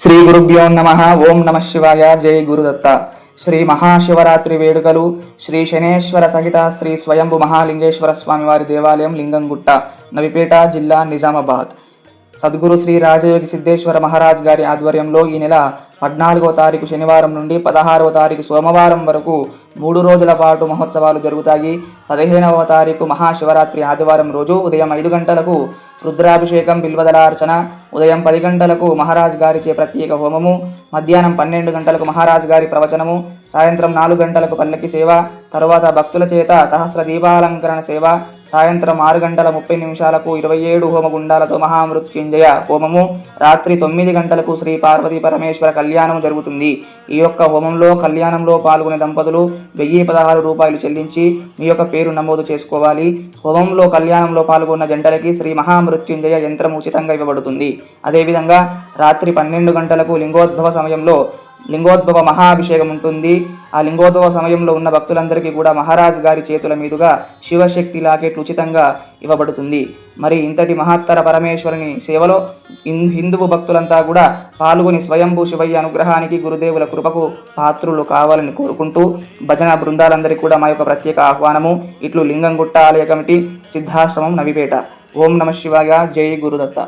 శ్రీ గురుభ్యో నమః. ఓం నమః శివాయ. జై గురుదత్త. శ్రీ మహాశివరాత్రి వేడుకలు శ్రీ శనేశ్వర సహిత శ్రీ స్వయంభు మహాలింగేశ్వర స్వామి వారి దేవాలయం, లింగంగుట్ట, నవిపేట జిల్లా, నిజామాబాద్. సద్గురు శ్రీ రాజయోగి సిద్ధేశ్వర మహారాజ్ గారి ఆధ్వర్యంలో ఈ నెల 14వ తారీఖు శనివారం నుండి 16వ తారీఖు సోమవారం వరకు 3 రోజుల పాటు మహోత్సవాలు జరుగుతాయి. 15వ తారీఖు మహాశివరాత్రి ఆదివారం రోజు ఉదయం 5 గంటలకు రుద్రాభిషేకం, బిల్వదలార్చన, ఉదయం 10 గంటలకు మహారాజ్ గారిచే ప్రత్యేక హోమము, మధ్యాహ్నం 12 గంటలకు మహారాజ్ గారి ప్రవచనము, సాయంత్రం 4 గంటలకు పల్లకి సేవ, తరువాత భక్తుల చేత సహస్ర దీపాలంకరణ సేవ, సాయంత్రం 6 గంటల 30 నిమిషాలకు 27 హోమగుండాలతో మహామృత్యుంజయ హోమము, రాత్రి 9 గంటలకు శ్రీ పార్వతీ పరమేశ్వర కళ్యాణం జరుగుతుంది. ఈ యొక్క హోమంలో కళ్యాణంలో పాల్గొనే దంపతులు 1016 రూపాయలు చెల్లించి మీ యొక్క పేరు నమోదు చేసుకోవాలి. హోమంలో కళ్యాణంలో పాల్గొన్న జంటలకి శ్రీ మహామృత్యుంజయ యంత్రం ఉచితంగా ఇవ్వబడుతుంది. అదేవిధంగా రాత్రి 12 గంటలకు లింగోద్భవ మహాభిషేకం ఉంటుంది. ఆ లింగోద్భవ సమయంలో ఉన్న భక్తులందరికీ కూడా మహారాజ్ గారి చేతుల మీదుగా శివశక్తి లాకెట్లు ఉచితంగా ఇవ్వబడుతుంది. మరి ఇంతటి మహత్తర పరమేశ్వరుని సేవలో హిందువు భక్తులంతా కూడా పాల్గొని స్వయంభూ శివయ్య అనుగ్రహానికి, గురుదేవుల కృపకు పాత్రులు కావాలని కోరుకుంటూ భజన బృందాలందరికీ కూడా మా యొక్క ప్రత్యేక ఆహ్వానము. ఇట్లు లింగంగుట్ట ఆలయ కమిటీ, సిద్ధాశ్రమం, నవిపేట. ఓం నమః శివాయ. జై గురుదత్త.